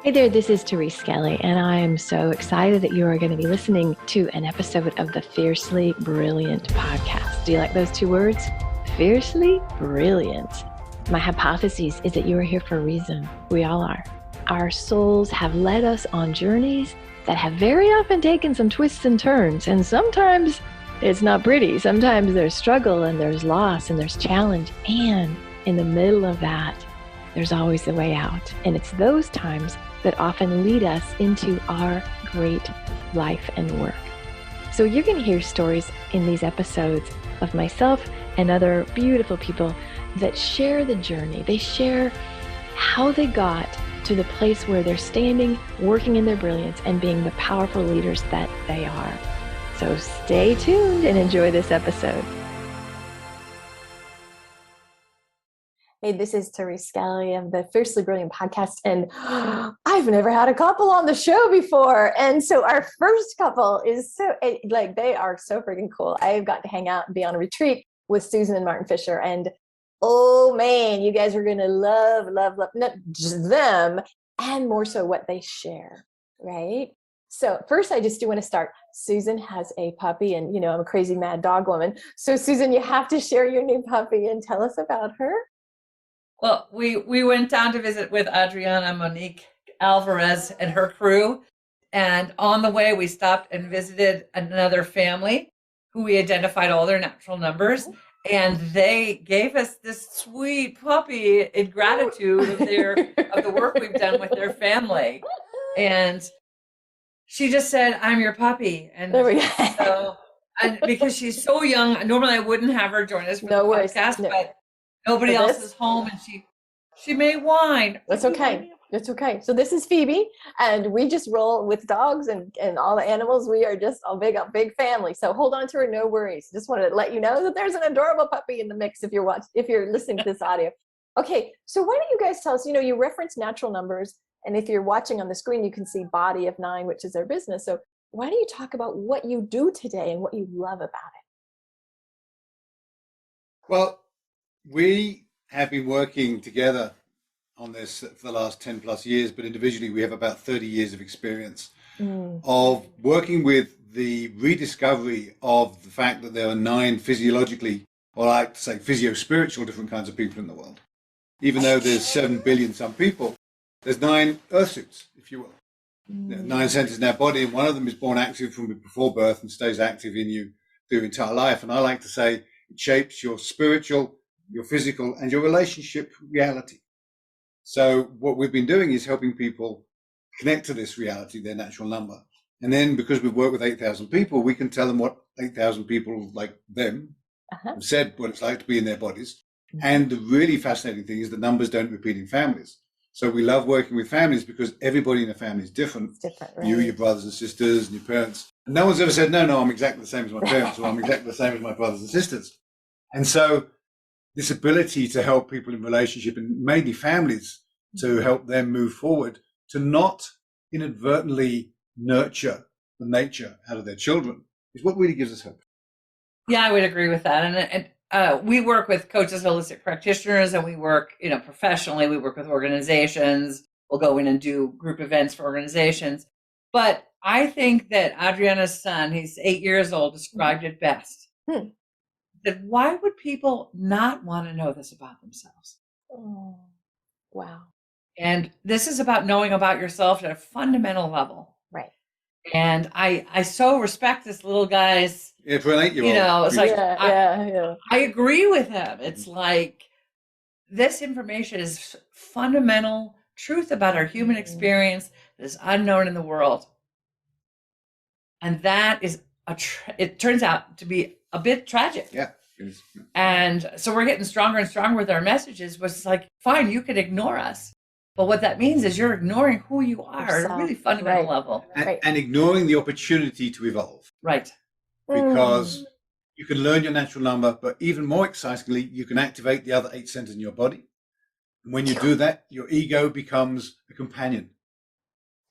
Hey there, this is Therese Skelly, and I am so excited that you are going to be listening to an episode of the Fiercely Brilliant podcast. Do you like those two words? Fiercely Brilliant. My hypothesis is that you are here for a reason. We all are. Our souls have led us on journeys that have very often taken some twists and turns, and sometimes it's not pretty. Sometimes there's struggle and there's loss and there's challenge, and in the middle of that, there's always a way out. And it's those times that often lead us into our great life and work. So you're going to hear stories in these episodes of myself and other beautiful people that share the journey. They share how they got to the place where they're standing, working in their brilliance, and being the powerful leaders that they are. So stay tuned and enjoy this episode. Hey, this is Therese Skelly of the Fiercely Brilliant podcast, and I've never had a couple on the show before. And so our first couple is they are so freaking cool. I've got to hang out and be on a retreat with Susan and Martin Fisher, and oh man, you guys are going to love, not just them, and more so what they share, right? So first, I just do want to start. Susan has a puppy, and I'm a crazy mad dog woman. So Susan, you have to share your new puppy and tell us about her. Well, we went down to visit with Adriana Monique Alvarez and her crew. And on the way, we stopped and visited another family who we identified all their natural numbers. And they gave us this sweet puppy in gratitude of the work we've done with their family. And she just said, "I'm your puppy." And there we go. So, and because she's so young, normally I wouldn't have her join us for the podcast, but nobody else is home, and she may whine. That's okay. That's okay. So this is Phoebe, and we just roll with dogs and all the animals. We are just a big family. So hold on to her. No worries. Just wanted to let you know that there's an adorable puppy in the mix if you're listening to this audio. Okay. So why don't you guys tell us, you reference natural numbers, and if you're watching on the screen, you can see Body of 9, which is their business. So why don't you talk about what you do today and what you love about it? Well, we have been working together on this for the last 10 plus years, but individually we have about 30 years of experience of working with the rediscovery of the fact that there are 9 physiologically, or I like to say physio-spiritual different kinds of people in the world. Even though there's 7 billion some people, there's 9 earth suits, if you will. 9 centers in our body, and one of them is born active from before birth and stays active in you through your entire life. And I like to say it shapes your spiritual, your physical, and your relationship reality. So what we've been doing is helping people connect to this reality, their natural number. And then because we've worked with 8,000 people, we can tell them what 8,000 people like them have said, what it's like to be in their bodies. And the really fascinating thing is the numbers don't repeat in families. So we love working with families because everybody in a family is different. It's different, right? You, your brothers and sisters, and your parents. And no one's ever said, no, I'm exactly the same as my parents, or I'm exactly the same as my brothers and sisters. And so this ability to help people in relationship, and mainly families, to help them move forward, to not inadvertently nurture the nature out of their children, is what really gives us hope. Yeah, I would agree with that. And we work with coaches, holistic practitioners, and we work, professionally. We work with organizations. We'll go in and do group events for organizations. But I think that Adriana's son, he's 8 years old, described it best. That why would people not want to know this about themselves? Oh, wow. And this is about knowing about yourself at a fundamental level. Right. And I so respect this little guy's, for an 8-year-old. It's like, yeah. I agree with him. It's like, this information is fundamental truth about our human experience that is unknown in the world. And that is, it turns out to be a bit tragic. Yeah. And so we're getting stronger and stronger with our messages, but it's like, fine, you could ignore us. But what that means is you're ignoring who you are at a really fundamental level. And ignoring the opportunity to evolve. Right. Because you can learn your natural number, but even more excitingly, you can activate the other 8 centers in your body. And when you do that, your ego becomes a companion.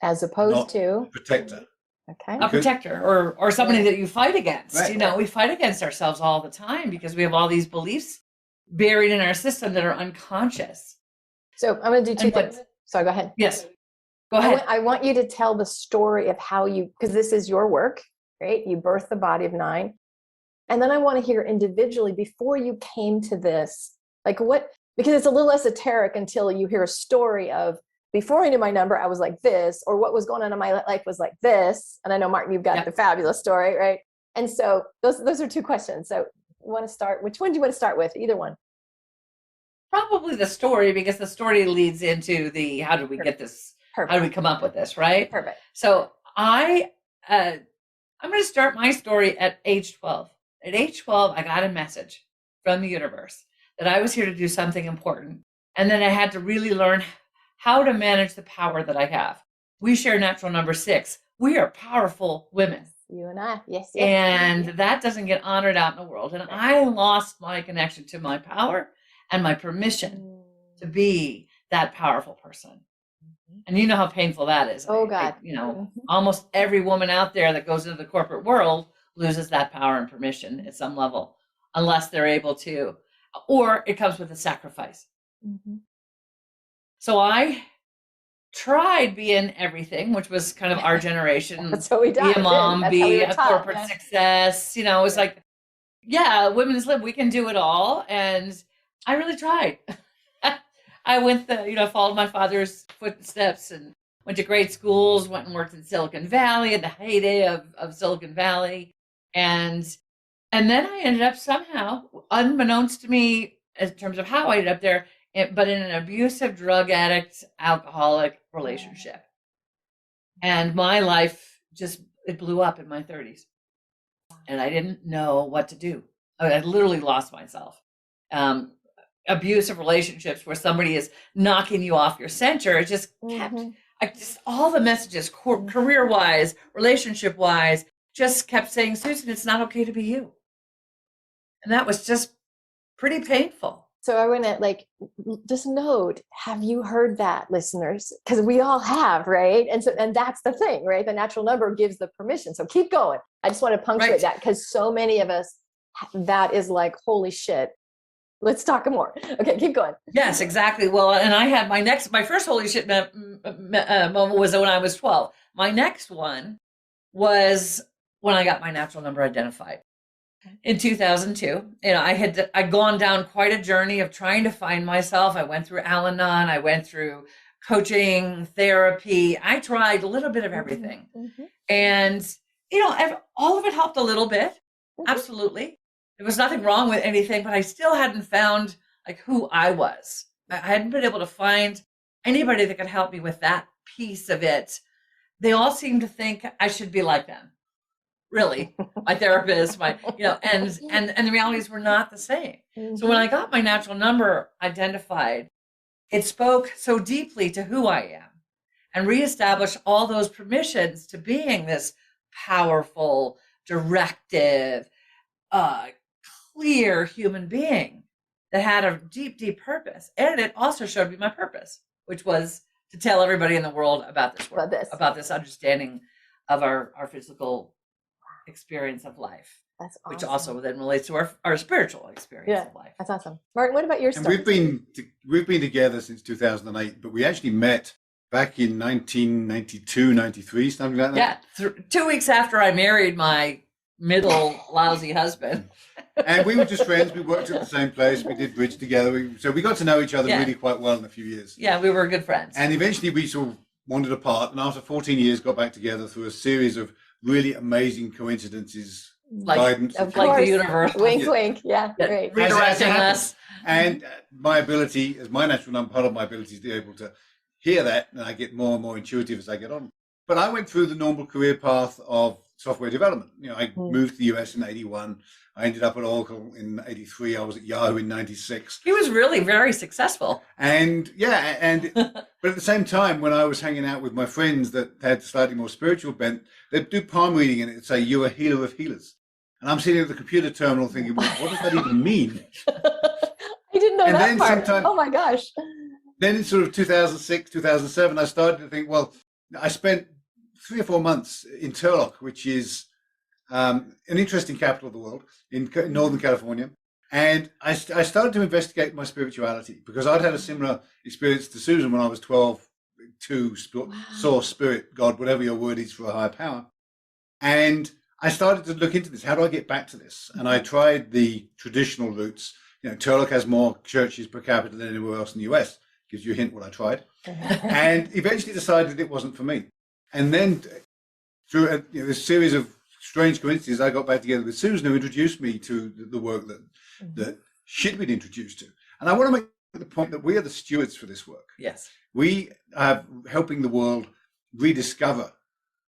As opposed to a protector. Okay. A protector or somebody that you fight against. Right. We fight against ourselves all the time because we have all these beliefs buried in our system that are unconscious. So I'm going to do 2 things. So go ahead. Yes. Go ahead. I want you to tell the story of how you, because this is your work, right? You birthed the body of 9. And then I want to hear individually before you came to this, like what, because it's a little esoteric until you hear a story of before I knew my number, I was like this, or what was going on in my life was like this. And I know, Martin, you've got the fabulous story, right? And so those are 2 questions. So you want to start, which one do you want to start with? Either one. Probably the story, because the story leads into the, how did we get this? Perfect. How do we come up with this, right? Perfect. So I'm going to start my story at age 12. At age 12, I got a message from the universe that I was here to do something important. And then I had to really learn how to manage the power that I have. We share natural number 6. We are powerful women. You and I, yes. And that doesn't get honored out in the world. And I lost my connection to my power and my permission to be that powerful person. And you know how painful that is. Oh, God. Almost every woman out there that goes into the corporate world loses that power and permission at some level, unless they're able to, or it comes with a sacrifice. So I tried being everything, which was kind of our generation. That's what we did. Be a mom, be a corporate yeah. success. It was like, yeah, women's lib, we can do it all. And I really tried. I went followed my father's footsteps and went to great schools, went and worked in Silicon Valley at the heyday of Silicon Valley. And then I ended up somehow, unbeknownst to me in terms of how I ended up there, but in an abusive, drug addict, alcoholic relationship. And my life it blew up in my 30s. And I didn't know what to do. I literally lost myself. Abusive relationships where somebody is knocking you off your center, it just kept, all the messages, career-wise, relationship-wise, just kept saying, Susan, it's not okay to be you. And that was just pretty painful. So I want to just note, have you heard that, listeners? Because we all have, right? And that's the thing, right? The natural number gives the permission. So keep going. I just want to punctuate that, because so many of us, that is like, holy shit. Let's talk more. Okay, keep going. Yes, exactly. Well, and I had my first holy shit moment was when I was 12. My next one was when I got my natural number identified. In 2002, I'd gone down quite a journey of trying to find myself. I went through Al-Anon. I went through coaching, therapy. I tried a little bit of everything. And, all of it helped a little bit. Absolutely. There was nothing wrong with anything, but I still hadn't found who I was. I hadn't been able to find anybody that could help me with that piece of it. They all seemed to think I should be like them. Really, my therapist, and the realities were not the same. So when I got my natural number identified, it spoke so deeply to who I am and reestablished all those permissions to being this powerful, directive, clear human being that had a deep, deep purpose. And it also showed me my purpose, which was to tell everybody in the world about this work, about this understanding of our physical experience of life. That's awesome. Which also then relates to our spiritual experience of life. That's awesome. Martin, what about your story? And we've been together since 2008, but we actually met back in 1992, 93, something like that. Yeah, 2 weeks after I married my middle lousy husband. And we were just friends. We worked at the same place. We did bridge together. So we got to know each other really quite well in a few years. Yeah, we were good friends. And eventually we sort of wandered apart. And after 14 years, got back together through a series of really amazing coincidences, guidance. Of like the universe. Wink, wink. Yeah, great. Redirecting us. And my ability, as my natural number, part of my ability is to be able to hear that. And I get more and more intuitive as I get on. But I went through the normal career path of software development. I moved to the US in 81. I ended up at Oracle in 83. I was at Yahoo in 96. He was really very successful. And but at the same time, when I was hanging out with my friends that had slightly more spiritual bent, they'd do palm reading and it'd say, "You're a healer of healers." And I'm sitting at the computer terminal thinking, well, what does that even mean? I didn't know that part. Oh my gosh. Then in sort of 2006, 2007, I started to think, well, I spent 3 or 4 months in Turlock, which is an interesting capital of the world in Northern California. And I started to investigate my spirituality because I'd had a similar experience to Susan when I was 12, to source, spirit, God, whatever your word is for a higher power. And I started to look into this. How do I get back to this? And I tried the traditional routes. Turlock has more churches per capita than anywhere else in the US. Gives you a hint what I tried. And eventually decided it wasn't for me. And then through this series of strange coincidences, I got back together with Susan, who introduced me to the work that she'd been introduced to. And I want to make the point that we are the stewards for this work. Yes. We are helping the world rediscover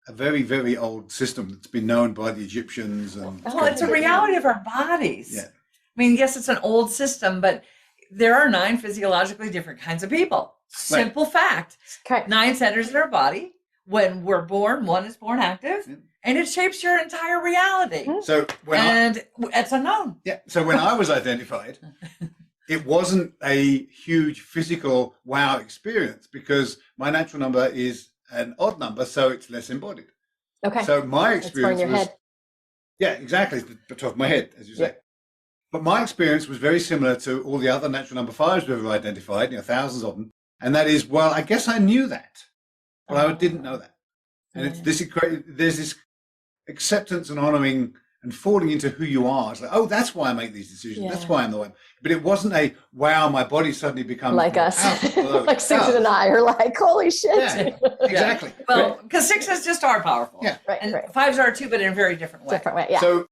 a very, very old system that's been known by the Egyptians. And it's a reality of our bodies. Yeah. I mean, yes, it's an old system, but there are 9 physiologically different kinds of people. Simple fact. Okay. 9 centers in our body. When we're born, 1 is born active, and it shapes your entire reality. So it's unknown. Yeah. So when I was identified, it wasn't a huge physical wow experience because my natural number is an odd number, so it's less embodied. Okay. So my experience your was, head. Yeah, exactly, it's the top of my head, as you say. Yeah. But my experience was very similar to all the other natural number 5s we've ever identified, thousands of them. And that is, well, I guess I knew that, but I didn't know that. And it's there's this acceptance and honoring and falling into who you are. It's like, oh, that's why I make these decisions. Yeah. That's why I'm the way. But it wasn't a, wow, my body suddenly becomes like us. Like Susan and I are like, holy shit. Yeah, exactly. Yeah. Well, because 6s just are powerful. Yeah. Right, and 5s are too, but in a very different way. Different way, yeah. So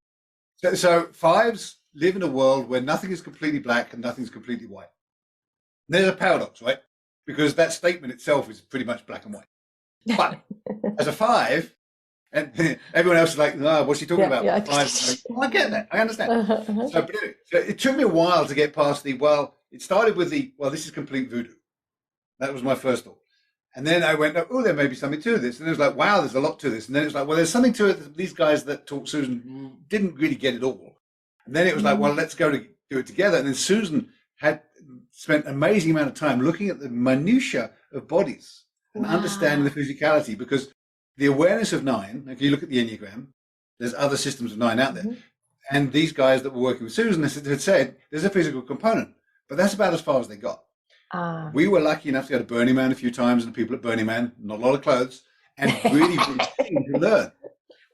5s live in a world where nothing is completely black and nothing's completely white. And there's a paradox, right? Because that statement itself is pretty much black and white. But as a 5, and everyone else is like, oh, what's she talking about? Yeah. 5, I get that. I understand. So it took me a while to get past it started with this is complete voodoo. That was my first thought. And then I went, oh, there may be something to this. And it was like, wow, there's a lot to this. And then it was like, well, there's something to it. These guys that taught Susan didn't really get it all. And then it was like, well, let's go to do it together. And then Susan had spent an amazing amount of time looking at the minutiae of bodies and understanding the physicality, because the awareness of 9, if you look at the Enneagram, there's other systems of 9 out there. And these guys that were working with Susan had said, there's a physical component, but that's about as far as they got. We were lucky enough to go to Burning Man a few times, and the people at Burning Man, not a lot of clothes, and really keen to learn.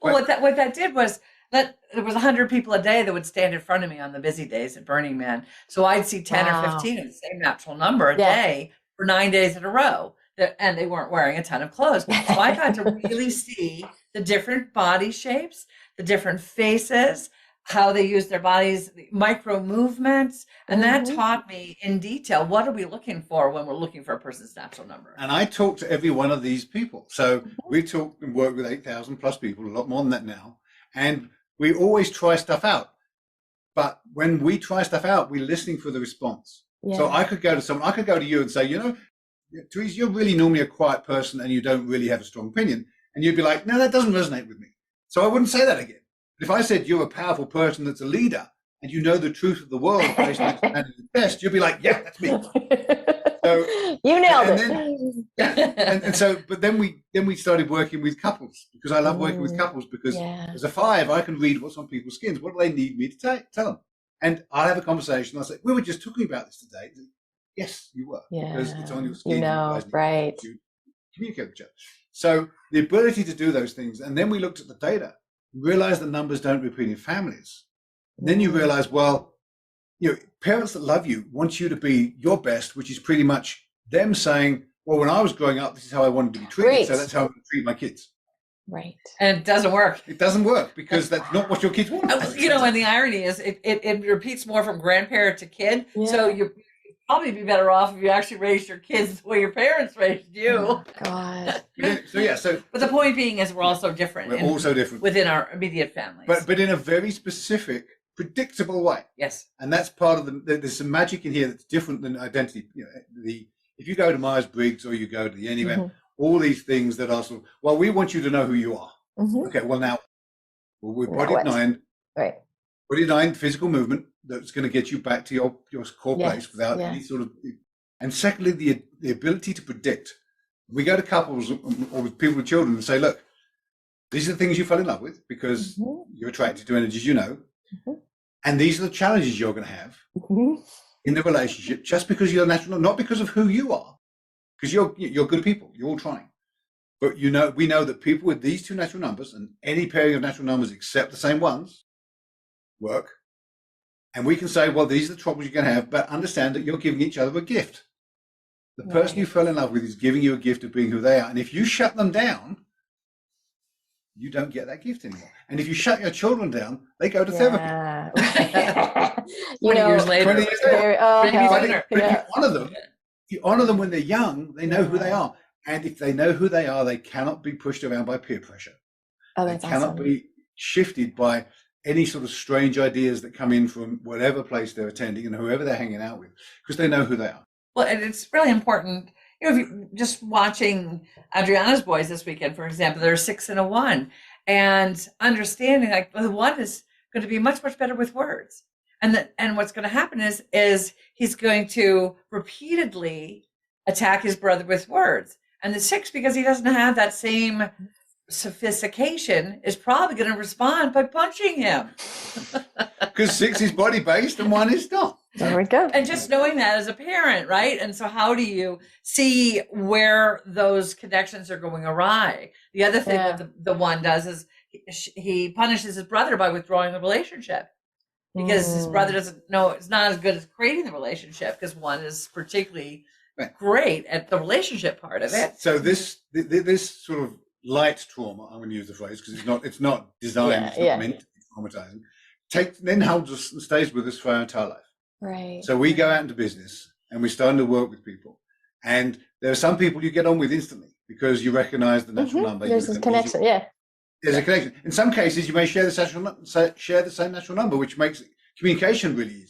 Well, what that did was that there was 100 people a day that would stand in front of me on the busy days at Burning Man. So I'd see 10 or 15 of the same natural number a day for 9 days in a row. And they weren't wearing a ton of clothes. So I got to really see the different body shapes, the different faces, how they use their bodies, the micro movements. And that taught me in detail, what are we looking for when we're looking for a person's natural number? And I talked to every one of these people. So we talked and worked with 8,000 plus people, a lot more than that now. And we always try stuff out. But when we try stuff out, we're listening for the response. Yeah. So I could go to someone, I could go to you and say, Therese, you're really normally a quiet person and you don't really have a strong opinion. And you'd be like, no, that doesn't resonate with me. So I wouldn't say that again. But if I said you're a powerful person that's a leader and you know the truth of the world based on understanding the best, you'd be like, yeah, that's me. So you nailed it. And so, but then we started working with couples, because I love working with couples, because as a 5, I can read what's on people's skins. What do they need me to tell them? And I'll have a conversation. I'll say, we were just talking about this today. Yes, you were, because it's on your skin. Right. You communicate with each other. So the ability to do those things. And then we looked at the data, realized the numbers don't repeat in families. And then you realize, well, parents that love you want you to be your best, which is pretty much them saying, well, when I was growing up, this is how I wanted to be treated. Great. So that's how I'm going to treat my kids. Right. And it doesn't work. It doesn't work, because that's not what your kids want. And the irony is it repeats more from grandparent to kid. Yeah. So you'd probably be better off if you actually raised your kids the way your parents raised you. Oh, God. But the point being is we're all so different. We're all so different within our immediate families. But in a very specific, predictable way. Yes. And that's part of there's some magic in here that's different than identity. If you go to Myers-Briggs or you go to the Enneagram, all these things that are sort of, well, we want you to know who you are. Okay, well now, we're body at 9. Right. Body at 9, physical movement that's going to get you back to your core place without any sort of. And secondly, the ability to predict. We go to couples or with people with children and say, look, these are the things you fell in love with because you're attracted to energies and these are the challenges you're going to have in the relationship, just because you're natural, not because of who you are. because you're good people. You're all trying. But we know that people with these two natural numbers and any pairing of natural numbers except the same ones work. And we can say, well, these are the troubles you're going to have, but understand that you're giving each other a gift. The person you fell in love with is giving you a gift of being who they are. And if you shut them down, you don't get that gift anymore. And if you shut your children down, they go to therapy. 20 years later. 20 years later. But Yeah. if you honor them when they're young, they know who they are. And if they know who they are, they cannot be pushed around by peer pressure. They cannot be shifted by any sort of strange ideas that come in from whatever place they're attending and whoever they're hanging out with, because they know who they are. Well, and it's really important, if you're just watching Adriana's boys this weekend, for example, they're 6 and a 1, and understanding like the 1 is going to be much, much better with words. And what's going to happen is he's going to repeatedly attack his brother with words. And the 6, because he doesn't have that same sophistication, is probably going to respond by punching him. Because 6 is body based and 1 is not. There we go. And just knowing that as a parent, right? And so how do you see where those connections are going awry? The other thing that the 1 does is he punishes his brother by withdrawing the relationship, because his brother doesn't know, it's not as good as creating the relationship, because 1 is particularly great at the relationship part of it. So this sort of light trauma, I'm going to use the phrase because it's not designed, it's not meant to be traumatizing, then holds us and stays with us for our entire life. Right. So we go out into business and we're starting to work with people, and there are some people you get on with instantly because you recognize the natural number. There's a connection. There's a connection. In some cases, you may share the same natural number, which makes communication really easy.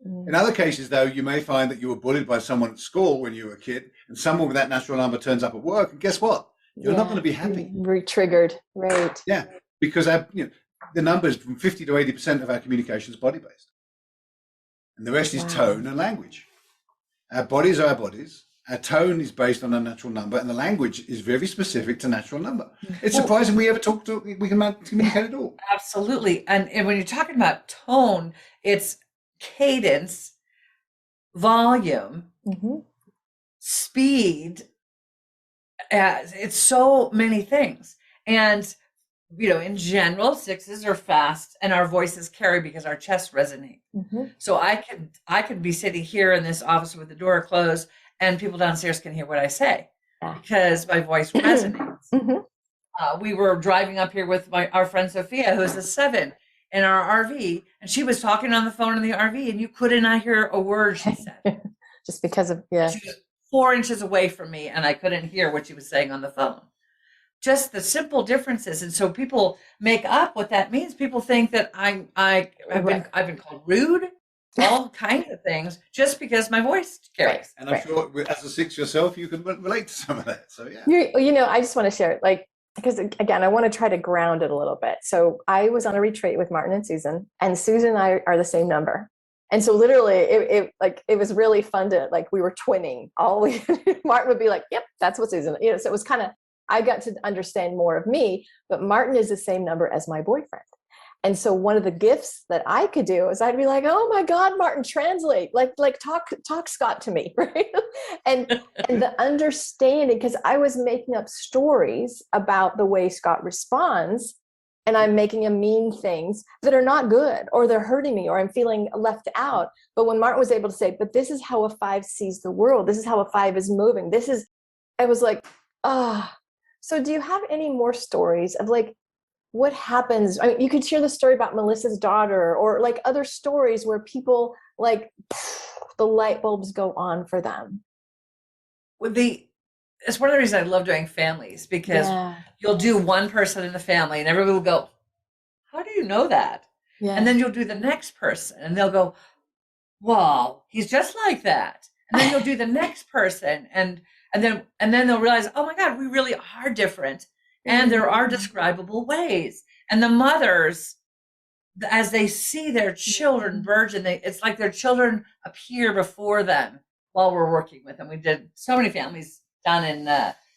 In other cases, though, you may find that you were bullied by someone at school when you were a kid, and someone with that natural number turns up at work, and guess what? You're not going to be happy. Re-triggered, right? Yeah, because the numbers from 50 to 80% of our communication is body-based, and the rest is tone and language. Our bodies are our bodies. Our tone is based on a natural number, and the language is very specific to natural number. It's surprising we can communicate at all. Absolutely. And when you're talking about tone, it's cadence, volume, speed. It's so many things. And, in general, 6s are fast and our voices carry because our chests resonate. So I could be sitting here in this office with the door closed and people downstairs can hear what I say because my voice resonates. We were driving up here with our friend Sophia, who's a 7 in our RV, and she was talking on the phone in the RV and you could not hear a word she said. Just because of, She was 4 inches away from me and I couldn't hear what she was saying on the phone. Just the simple differences. And so people make up what that means. People think that I've been called rude, all kinds of things, just because my voice carries. And I'm sure as a 6 yourself, you can relate to some of that. So yeah. I just want to share it, because again, I want to try to ground it a little bit. So I was on a retreat with Martin and Susan and I are the same number. And so literally it was really fun to, we were twinning Martin would be like, yep, that's what Susan, so it was kind of, I got to understand more of me, but Martin is the same number as my boyfriend. And so one of the gifts that I could do is I'd be like, oh my God, Martin, translate, talk Scott to me. Right. and the understanding, because I was making up stories about the way Scott responds, and I'm making him mean things that are not good, or they're hurting me, or I'm feeling left out. But when Martin was able to say, but this is how a 5 sees the world. This is how a 5 is moving. I was like, So do you have any more stories of what happens? I mean, you could share the story about Melissa's daughter, or other stories where people the light bulbs go on for them. It's one of the reasons I love doing families, because you'll do one person in the family and everybody will go, how do you know that? Yeah. And then you'll do the next person and they'll go, well, he's just like that. And then you'll do the next person and then they'll realize, oh my God, we really are different. And there are describable ways. And the mothers, as they see their children burgeon, it's like their children appear before them while we're working with them. We did so many families down in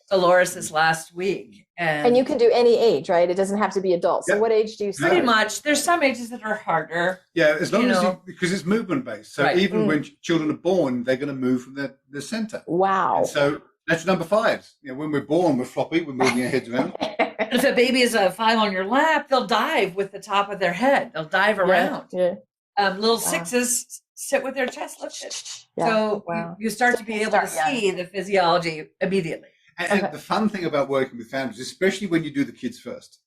Dolores this last week. And you can do any age, right? It doesn't have to be adult. So what age do you start? Pretty much. There's some ages that are harder. Yeah, as long as because it's movement based. So even when children are born, they're going to move from the center. Wow. And so natural number 5s. When we're born, we're floppy, we're moving our heads around. If a baby is a 5 on your lap, they'll dive with the top of their head. They'll dive around. Yeah. Little 6s sit with their chest lifted. Yeah. So you start to be able to see the physiology immediately. And the fun thing about working with families, especially when you do the kids first,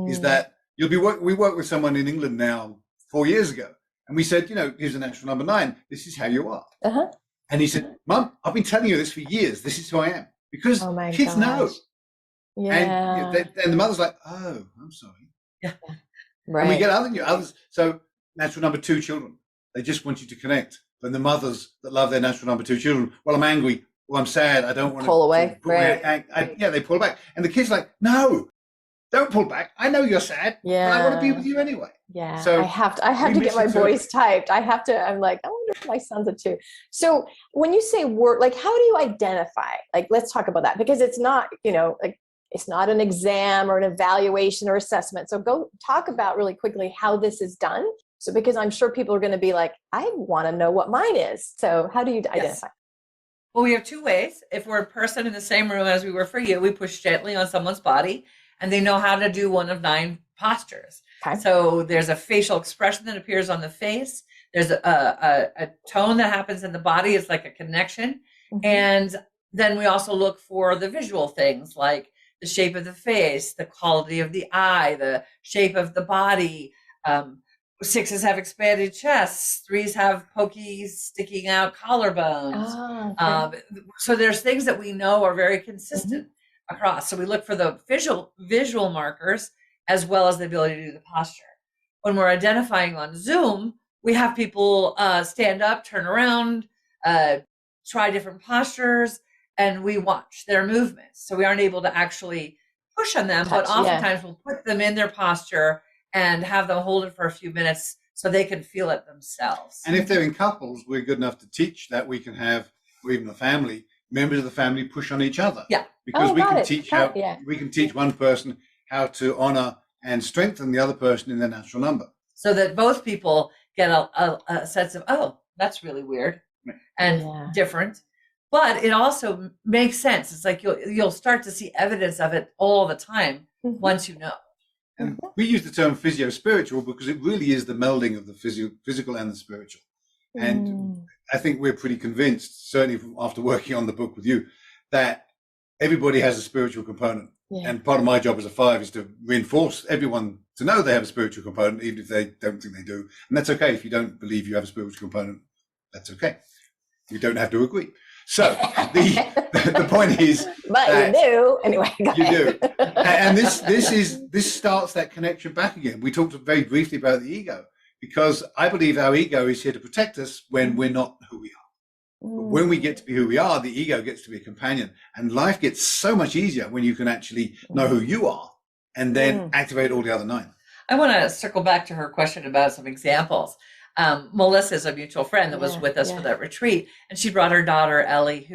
is that we worked with someone in England now 4 years ago, and we said, here's a natural number 9. This is how you are. Uh-huh. And he said, Mum, I've been telling you this for years. This is who I am. Because kids know. Yeah. And the mother's like, oh, I'm sorry. Yeah. Right. And we get others. So natural number 2 children, they just want you to connect. But the mothers that love their natural number 2 children, well, I'm angry. Well, I'm sad. I don't want to pull away. They pull back. And the kid's like, no, don't pull back. I know you're sad. Yeah. But I want to be with you anyway. Yeah. So I have to get my voice typed. I'm like, I wonder if my son's a 2. So when you say work, like, how do you identify? Like, let's talk about that, because it's not, it's not an exam or an evaluation or assessment. So go talk about really quickly how this is done. So, because I'm sure people are going to be like, I want to know what mine is. So how do you identify? Well, we have 2 ways. If we're a person in the same room as we were for you, we push gently on someone's body, and they know how to do one of 9 postures. Okay. So there's a facial expression that appears on the face. There's a tone that happens in the body. It's like a connection. Mm-hmm. And then we also look for the visual things, like the shape of the face, the quality of the eye, the shape of the body. 6s have expanded chests. 3s have pokey, sticking out collarbones. Oh, okay. So there's things that we know are very consistent across. So we look for the visual markers as well as the ability to do the posture. When we're identifying on Zoom, we have people stand up, turn around, try different postures, and we watch their movements. So we aren't able to actually push on them, but oftentimes we'll put them in their posture and have them hold it for a few minutes so they can feel it themselves. And if they're in couples, we're good enough to teach that we can have, or even the family, members of the family push on each other. Yeah. Because we can teach one person how to honor and strengthen the other person in their natural number. So that both people get a sense of, oh, that's really weird and different. But it also makes sense. It's like you'll start to see evidence of it all the time once you know. And we use the term physio-spiritual because it really is the melding of the physical and the spiritual. And I think we're pretty convinced, certainly after working on the book with you, that everybody has a spiritual component. Yeah. And part of my job as a 5 is to reinforce everyone to know they have a spiritual component, even if they don't think they do. And that's okay. If you don't believe you have a spiritual component, that's okay. You don't have to agree. So the point is, but you do anyway. You do, and this starts that connection back again. We talked very briefly about the ego, because I believe our ego is here to protect us when we're not who we are. But when we get to be who we are, the ego gets to be a companion, and life gets so much easier when you can actually know who you are and then activate all the other 9. I want to circle back to her question about some examples. Melissa is a mutual friend that was with us for that retreat, and she brought her daughter Ellie,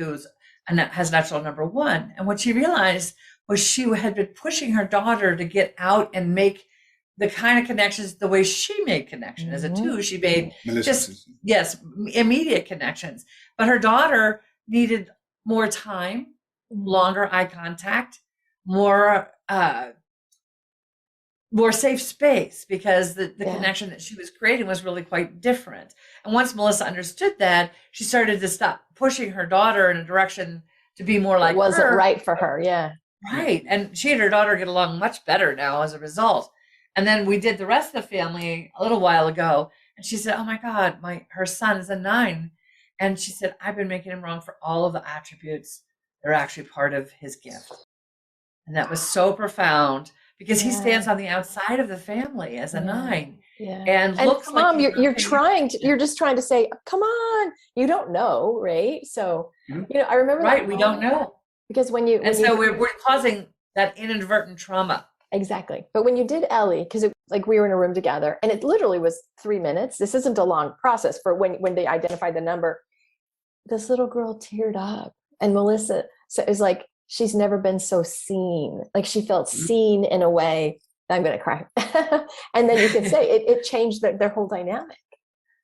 has natural number 1. And what she realized was she had been pushing her daughter to get out and make the kind of connections the way she made connection as a 2. She made immediate connections, but her daughter needed more time, longer eye contact, more safe space, because the connection that she was creating was really quite different. And once Melissa understood that, she started to stop pushing her daughter in a direction to be more like her. It wasn't right for her. Yeah. Right. And she and her daughter get along much better now as a result. And then we did the rest of the family a little while ago. And she said, oh my God, her son is a 9. And she said, I've been making him wrong for all of the attributes that are actually part of his gift. And that was so profound, because he stands on the outside of the family as a 9. Yeah. And looks like Mom, you're just trying to say, come on, you don't know, right? So, I remember that. Right, we don't know. Because we're causing that inadvertent trauma. Exactly. But when you did Ellie, because we were in a room together, and it literally was 3 minutes. This isn't a long process for when they identified the number. This little girl teared up, and Melissa is like, she's never been so seen. Like, she felt seen in a way. I'm going to cry. And then you can say it changed their whole dynamic.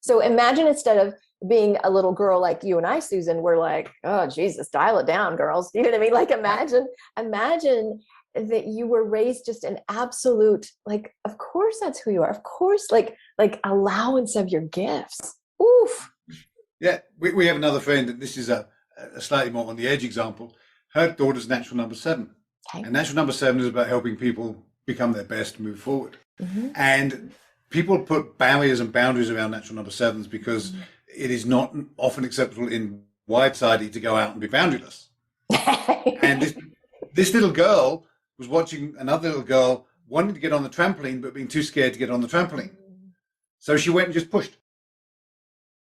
So imagine, instead of being a little girl like you and I, Susan, we're like, oh, Jesus, dial it down, girls. You know what I mean? Like, imagine that you were raised just an absolute, like, of course that's who you are. Of course, like allowance of your gifts. Oof. Yeah, we have another friend, and this is a slightly more on the edge example. Her daughter's natural number 7. Okay. And natural number 7 is about helping people become their best, move forward. Mm-hmm. And people put barriers and boundaries around natural number 7s because it is not often acceptable in wide society to go out and be boundaryless. And this little girl was watching another little girl wanting to get on the trampoline, but being too scared to get on the trampoline. So she went and just pushed.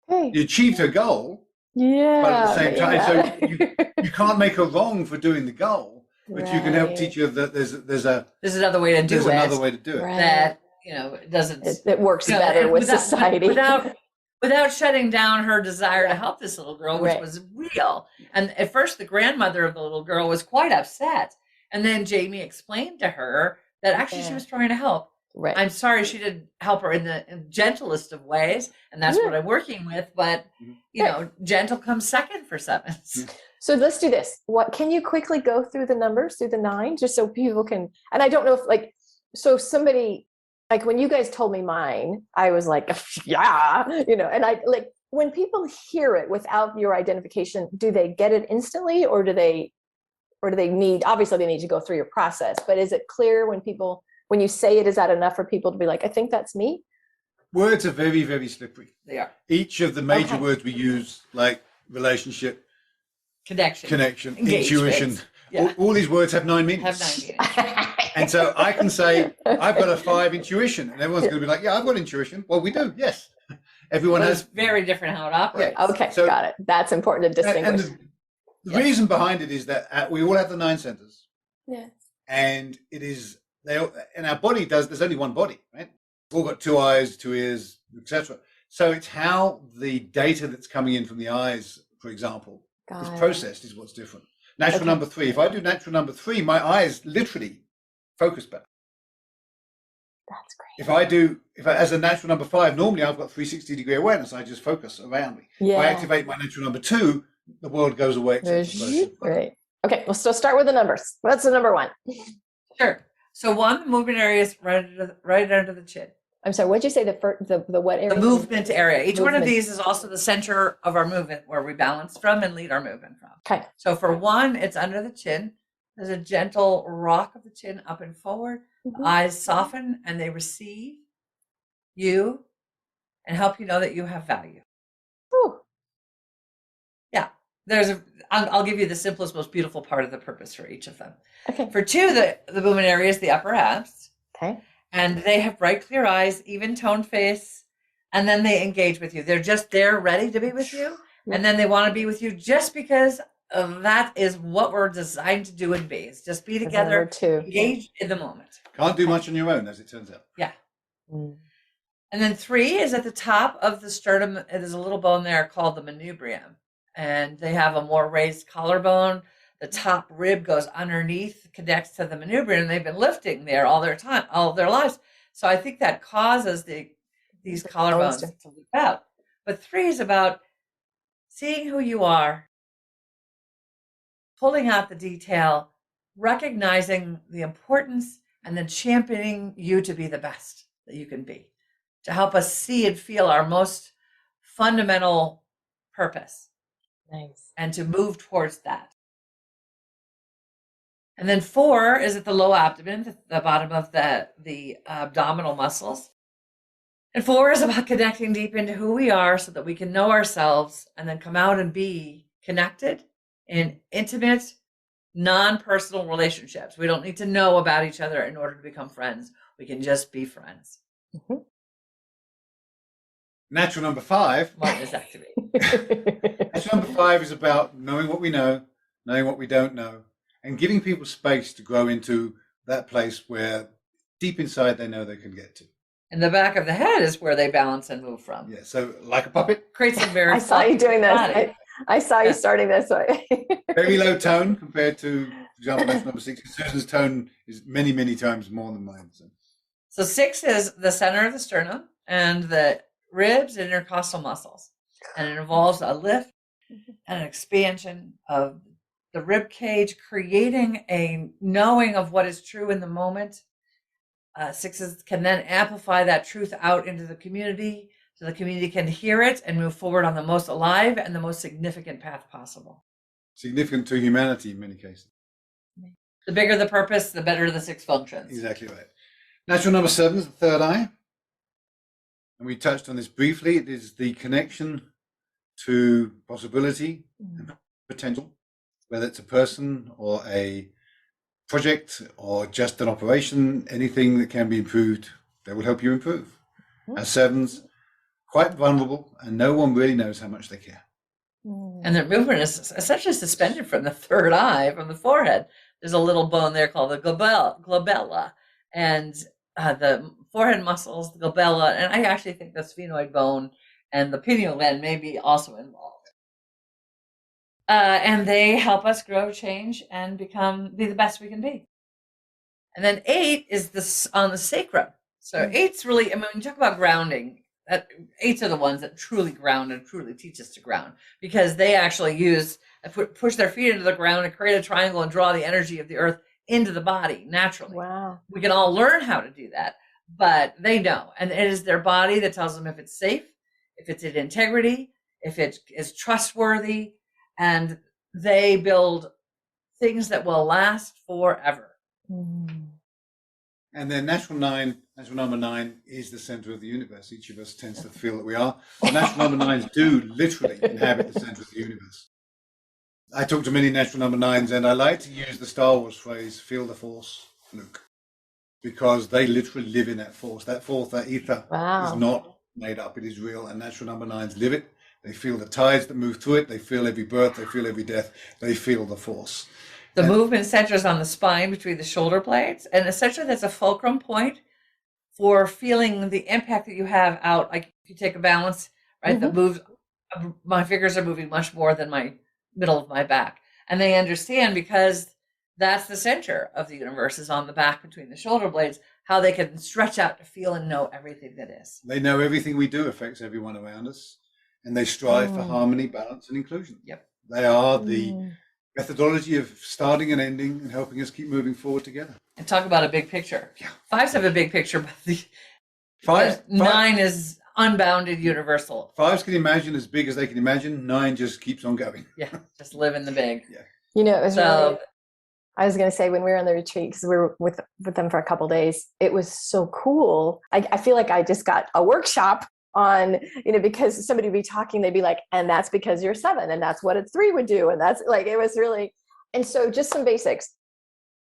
Hey. You achieved her goal, Yeah. but at the same time, so you can't make her wrong for doing the goal, but you can help teach her that there's another way to do it. There's another way to do it. Right. That, you know, it doesn't. It works better with society. Without shutting down her desire to help this little girl, which Right. was real. And at first, the grandmother of the little girl was quite upset. And then Jamie explained to her that actually she was trying to help. Right. I'm sorry she didn't help her in the gentlest of ways, and that's what I'm working with. But you know, gentle comes second for 7s. So let's do this. What can you quickly go through the numbers, through the 9, just so people can? And I don't know if so somebody, like when you guys told me mine, I was like, yeah, you know. And I like when people hear it without your identification, do they get it instantly, or do they need? Obviously, they need to go through your process. But is it clear when you say it, is that enough for people to be like, I think that's me? Words are very, very slippery. They are. Each of the major words we use, like relationship, connection, intuition, all these words have 9 meanings. And so I can say, I've got a 5 intuition, and everyone's going to be like, yeah, I've got intuition. Well, we do, yes. Everyone has. It's very different how it operates. Okay, so, got it. That's important to distinguish. And the reason behind it is that we all have the 9 centers. Yes. And it is, and our body there's only one body, right? We've all got 2 eyes, 2 ears, etc. So it's how the data that's coming in from the eyes, for example, is processed is what's different. Natural number 3. If I do natural number 3, my eyes literally focus better. That's great. If I as a natural number 5, normally I've got 360-degree awareness. I just focus around me. Yeah. If I activate my natural number 2, the world goes away. Right. Okay, well, so start with the numbers. What's the number 1? Sure. So 1, the movement area is right under the chin. I'm sorry, what'd you say the what area? The movement area. Each one of these is also the center of our movement, where we balance from and lead our movement from. Okay. So for 1, it's under the chin. There's a gentle rock of the chin up and forward. Mm-hmm. Eyes soften and they receive you and help you know that you have value. Ooh. Yeah. I'll give you the simplest, most beautiful part of the purpose for each of them. Okay. For 2, the movement area is the upper abs. Okay. And they have bright, clear eyes, even toned face, and then they engage with you. They're just there ready to be with you. And then they want to be with you just because that is what we're designed to do and be. Is just be together, engage in the moment. Can't do much on your own, as it turns out. Yeah. And then 3 is at the top of the sternum. There's a little bone there called the manubrium. And they have a more raised collarbone. The top rib goes underneath, connects to the manubrium, and they've been lifting there all their lives. So I think that causes these collarbones to leak out. But 3 is about seeing who you are, pulling out the detail, recognizing the importance, and then championing you to be the best that you can be, to help us see and feel our most fundamental purpose. Nice. And to move towards that. And then 4 is at the low abdomen, the bottom of the abdominal muscles. And 4 is about connecting deep into who we are so that we can know ourselves and then come out and be connected in intimate, non-personal relationships. We don't need to know about each other in order to become friends. We can just be friends. Mm-hmm. Natural number 5. Martin is activated. Natural number 5 is about knowing what we know, knowing what we don't know, and giving people space to grow into that place where deep inside they know they can get to. And the back of the head is where they balance and move from. Yeah, so like a puppet. Creates a very I saw you doing this. I saw you starting this way. Very low tone compared to, for example, natural number 6. Susan's tone is many, many times more than mine. So 6 is the center of the sternum and the ribs and intercostal muscles. And it involves a lift and an expansion of the rib cage, creating a knowing of what is true in the moment. Sixes can then amplify that truth out into the community so the community can hear it and move forward on the most alive and the most significant path possible. Significant to humanity in many cases. The bigger the purpose, the better the six functions. Exactly right. Natural number 7 is the third eye. And we touched on this briefly. It is the connection to possibility and potential, whether it's a person or a project or just an operation, anything that can be improved, that will help you improve. As sevens, quite vulnerable, and no one really knows how much they care. And their movement is essentially suspended from the third eye, from the forehead. There's a little bone there called the glabella, and the forehead muscles, the glabella, and I actually think the sphenoid bone and the pineal gland may be also involved. And they help us grow, change, and be the best we can be. And then 8 is on the sacrum. So 8's really, I mean, when you talk about grounding, 8s are the ones that truly ground and truly teach us to ground, because they actually push their feet into the ground and create a triangle and draw the energy of the earth into the body naturally. Wow. We can all learn how to do that, but they know. And it is their body that tells them if it's safe, if it's in integrity, if it is trustworthy, and they build things that will last forever. And then natural number 9 is the center of the universe. Each of us tends to feel that we are. The natural number 9s do literally inhabit the center of the universe. I talk to many natural number 9s, and I like to use the Star Wars phrase, feel the force, Luke, because they literally live in that force. That force, that ether is not made up. It is real, and natural number 9s live it. They feel the tides that move through it. They feel every birth. They feel every death. They feel the force. The movement centers on the spine between the shoulder blades, and essentially that's a fulcrum point for feeling the impact that you have out. Like if you take a balance, right, that moves, my fingers are moving much more than my middle of my back. And they understand, because that's the center of the universe, is on the back between the shoulder blades, how they can stretch out to feel and know everything that is. They know everything we do affects everyone around us, and they strive for harmony, balance, and inclusion. Yep. They are the methodology of starting and ending and helping us keep moving forward together. And talk about a big picture. Yeah. 5s have a big picture, but 9 is unbounded, universal. 5s can imagine as big as they can imagine. 9 just keeps on going. Yeah, just live in the big. Yeah. You know, it was really, I was going to say, when we were on the retreat, because we were with them for a couple of days, it was so cool. I feel like I just got a workshop on, because somebody would be talking, they'd be like, and that's because you're 7, and that's what a 3 would do. And that's like, it was really, and so just some basics.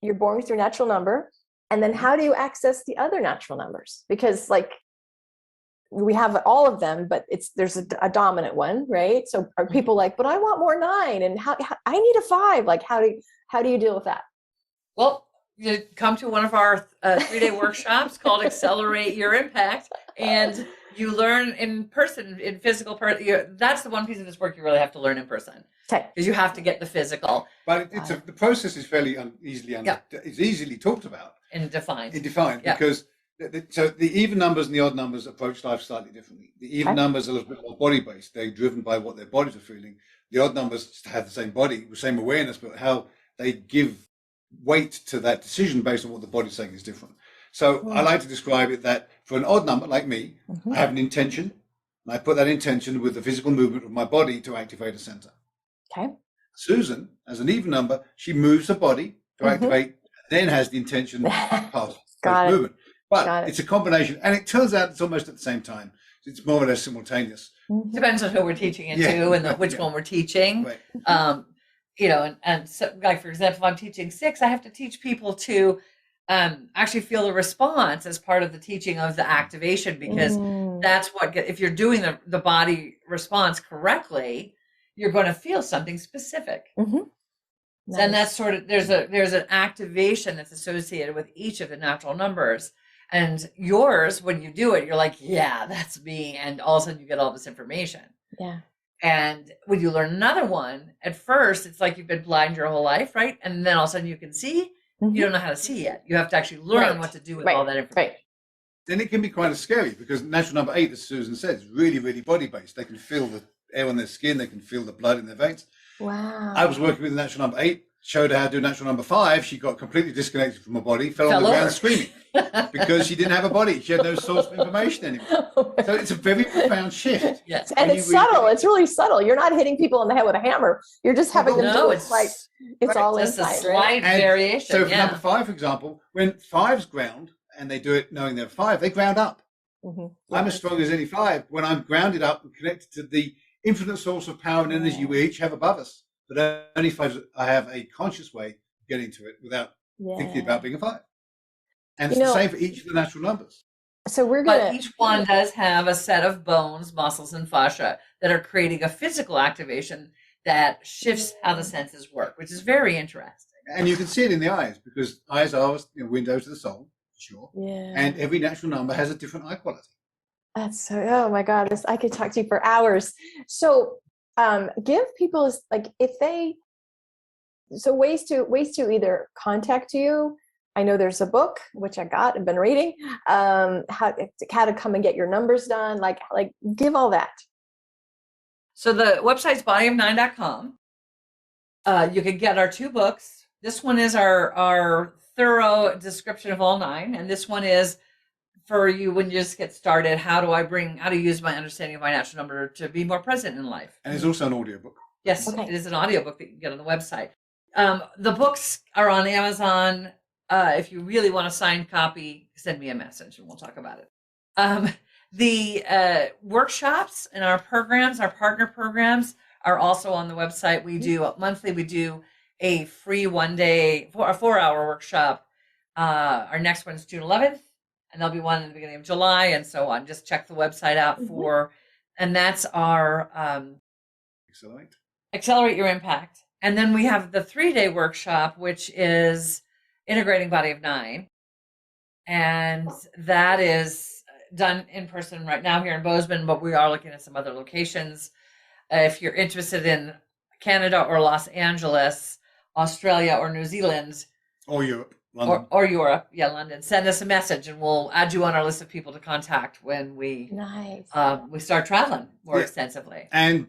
You're born with your natural number. And then how do you access the other natural numbers? Because like we have all of them, but there's a dominant one, right? So are people like, but I want more 9, and how I need a 5. Like, how do you deal with that? Well, you come to one of our 3-day workshops called Accelerate Your Impact, and you learn in person, in physical part. That's the one piece of this work you really have to learn in person. Okay. Because you have to get the physical. But the process is fairly it's easily talked about and defined. Because so the even numbers and the odd numbers approach life slightly differently. The even numbers are a little bit more body based. They're driven by what their bodies are feeling. The odd numbers have the same body, the same awareness, but how they give weight to that decision based on what the body's saying is different. So I like to describe it that for an odd number like me, I have an intention, and I put that intention with the physical movement of my body to activate a center. Okay. Susan, as an even number, she moves her body to activate, then has the intention past movement. But it's a combination, and it turns out it's almost at the same time. It's more or less simultaneous. Depends on who we're teaching it to and which one we're teaching. Right. And so, like, for example, if I'm teaching 6, I have to teach people to actually feel the response as part of the teaching of the activation, because that's what, if you're doing the body response correctly, you're going to feel something specific. Nice. And that's sort of, there's an activation that's associated with each of the natural numbers. And yours, when you do it, you're like, yeah, that's me. And all of a sudden you get all this information. Yeah. And when you learn another one, at first, it's like you've been blind your whole life, right? And then all of a sudden you can see. You don't know how to see yet. You have to actually learn what to do with all that information. Then it can be quite scary, because natural number 8, as Susan said, is really, really body based. They can feel air on their skin. They can feel the blood in their veins. Wow. I was working with the natural number 8, showed her how to do natural number 5. She got completely disconnected from her body, fell on the ground screaming because she didn't have a body. She had no source of information anymore. So it's a very profound shift. Yes. And it's subtle. It's really subtle. You're not hitting people on the head with a hammer. You're just having them do it like it's all just inside, a slight variation. So for number 5, for example, when 5's ground and they do it knowing they're 5, they ground up. Mm-hmm. I'm as strong as any 5 when I'm grounded up and connected to the infinite source of power and energy we each have above us. But only 5, I have a conscious way of getting to it without thinking about being a 5. And it's the same for each of the natural numbers. So but each one does have a set of bones, muscles, and fascia that are creating a physical activation that shifts how the senses work, which is very interesting. And you can see it in the eyes, because eyes are windows to the soul, sure. Yeah. And every natural number has a different eye quality. That's so, oh my God, I could talk to you for hours. So give people like, if they, so ways to either contact you. I know there's a book, which I got and been reading, how to come and get your numbers done, like give all that. So the website's bodyof9.com. You can get our 2 books. This one is our thorough description of all 9. And this one is for you when you just get started. How to use my understanding of my natural number to be more present in life. And it's also an audiobook. Yes, It is an audiobook that you can get on the website. The books are on Amazon. If you really want a signed copy, send me a message and we'll talk about it. The workshops and our programs, our partner programs, are also on the website. We do monthly. We do a free 1-day, a 4-hour workshop. Our next one's June 11th, and there'll be one in the beginning of July, and so on. Just check the website out for, and that's our Accelerate Your Impact. And then we have the 3-day workshop, which is Integrating Body of 9. And that is done in person right now here in Bozeman, but we are looking at some other locations. If you're interested in Canada or Los Angeles, Australia or New Zealand. Or Europe, London. Or Europe, London. Send us a message and we'll add you on our list of people to contact when we we start traveling more extensively. And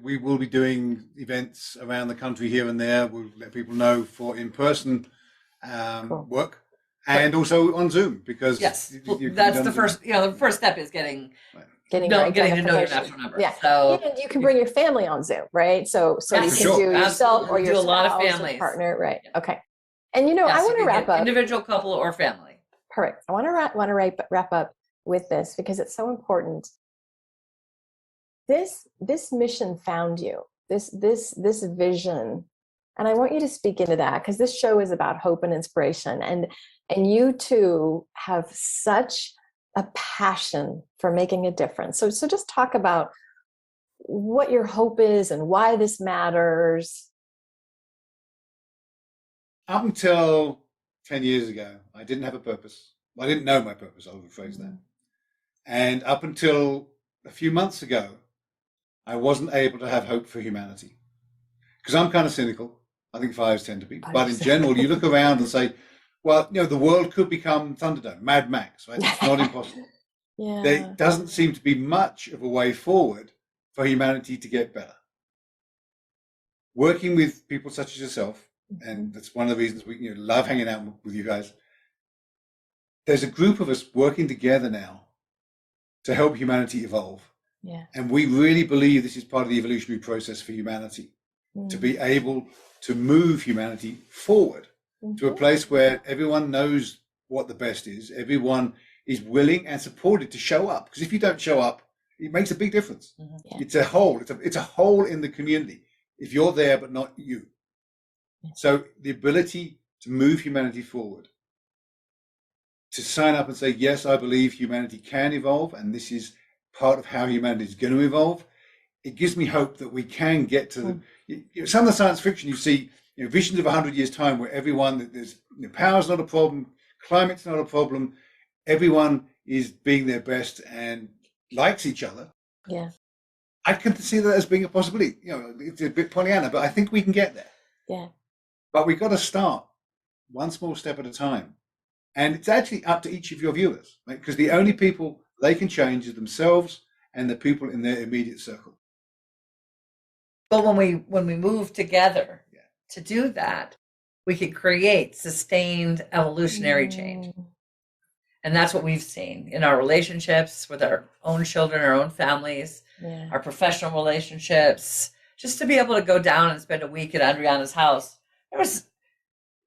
we will be doing events around the country here and there. We'll let people know for in-person work, and also on Zoom, because that's the first. The first step is getting to know your natural number. Yeah, so and you can bring your family on Zoom, right? So you can do yourself or your spouse, a lot of families, partner, right? Yeah. Okay, and I want to wrap up. Individual, couple, or family. Perfect. I want to wrap up with this because it's so important. This mission found you. This vision. And I want you to speak into that, because this show is about hope and inspiration. And you two have such a passion for making a difference. So just talk about what your hope is and why this matters. Up until 10 years ago, I didn't have a purpose. Well, I didn't know my purpose, I'll rephrase that. And up until a few months ago, I wasn't able to have hope for humanity. Because I'm kind of cynical. I think 5s tend to be. But in general, you look around and say, well, the world could become Thunderdome, Mad Max, right? It's not impossible. There doesn't seem to be much of a way forward for humanity to get better. Working with people such as yourself, and that's one of the reasons we love hanging out with you guys, there's a group of us working together now to help humanity evolve. Yeah. And we really believe this is part of the evolutionary process for humanity, to be able to move humanity forward to a place where everyone knows what the best is. Everyone is willing and supported to show up. Because if you don't show up, it makes a big difference. Yeah. It's a hole. It's a hole in the community if you're there but not you. Yeah. So the ability to move humanity forward, to sign up and say, yes, I believe humanity can evolve, and this is part of how humanity is going to evolve. It gives me hope that we can get to some of the science fiction you see, visions of 100 years time where everyone, there's power's not a problem, climate's not a problem, everyone is being their best and likes each other. Yeah, I can see that as being a possibility. It's a bit Pollyanna, but I think we can get there. Yeah, but we've got to start one small step at a time, and it's actually up to each of your viewers, right? Because the only people they can change is themselves and the people in their immediate circle. But when we move together to do that, we could create sustained evolutionary change. And that's what we've seen in our relationships with our own children, our own families, our professional relationships. Just to be able to go down and spend a week at Adriana's house,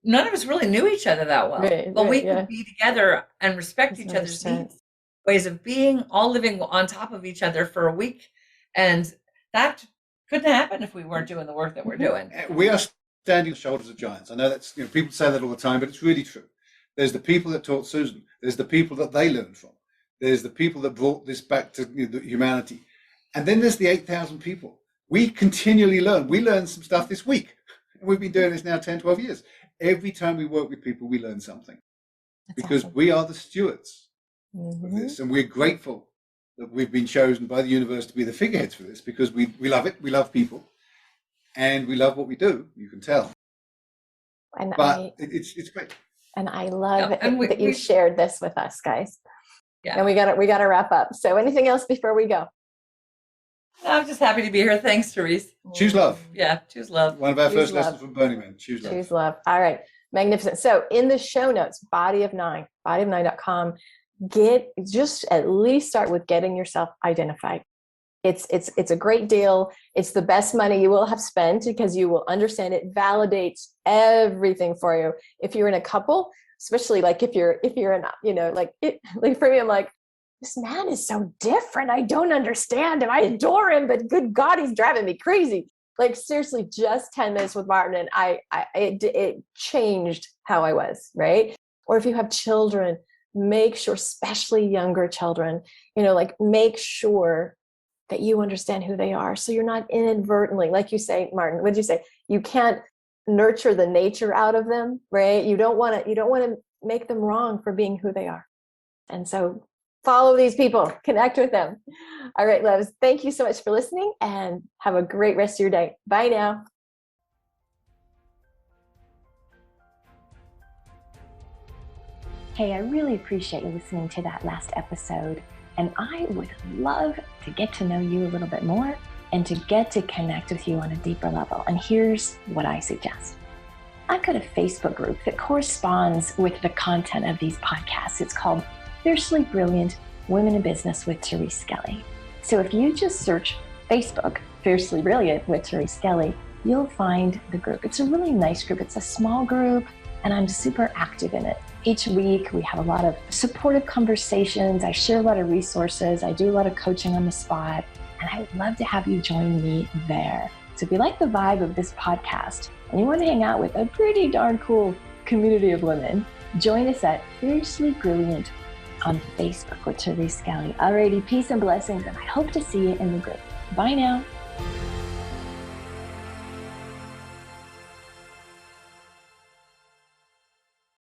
none of us really knew each other that well. But we could be together and respect each other's needs, ways of being, all living on top of each other for a week. And that couldn't happen if we weren't doing the work that we're doing. We are standing on the shoulders of giants. I know that's, people say that all the time, but it's really true. There's the people that taught Susan. There's the people that they learned from. There's the people that brought this back to humanity. And then there's the 8,000 people. We continually learn. We learned some stuff this week. We've been doing this now 10, 12 years. Every time we work with people, we learn something. Because we are the stewards of this. And we're grateful that we've been chosen by the universe to be the figureheads for this, because we love it. We love people. And we love what we do. You can tell. But it's great. And I love that you shared this with us, guys. Yeah. And we got to wrap up. So anything else before we go? I'm just happy to be here. Thanks, Therese. Choose love. Yeah, choose love. One of our first lessons from Burning Man. Choose love. Choose love. All right. Magnificent. So in the show notes, bodyof9.com, just at least start with getting yourself identified. It's a great deal. It's the best money you will have spent, because you will understand it validates everything for you. If you're in a couple, especially like if you're in, like for me, I'm like, this man is so different. I don't understand him. I adore him, but good God, he's driving me crazy. Like seriously, just 10 minutes with Martin, and it changed how I was, right? Or if you have children, make sure, especially younger children, make sure that you understand who they are. So you're not inadvertently, like you say, Martin, what did you say? You can't nurture the nature out of them, right? You don't want to make them wrong for being who they are. And so follow these people, connect with them. All right, loves, thank you so much for listening, and have a great rest of your day. Bye now. Hey, I really appreciate you listening to that last episode. And I would love to get to know you a little bit more and to get to connect with you on a deeper level. And here's what I suggest. I've got a Facebook group that corresponds with the content of these podcasts. It's called Fiercely Brilliant Women in Business with Therese Skelly. So if you just search Facebook, Fiercely Brilliant with Therese Skelly, you'll find the group. It's a really nice group. It's a small group, and I'm super active in it. Each week, we have a lot of supportive conversations. I share a lot of resources. I do a lot of coaching on the spot, and I would love to have you join me there. So if you like the vibe of this podcast and you want to hang out with a pretty darn cool community of women, join us at Fiercely Brilliant on Facebook with Therese Skelly. Alrighty, peace and blessings, and I hope to see you in the group. Bye now.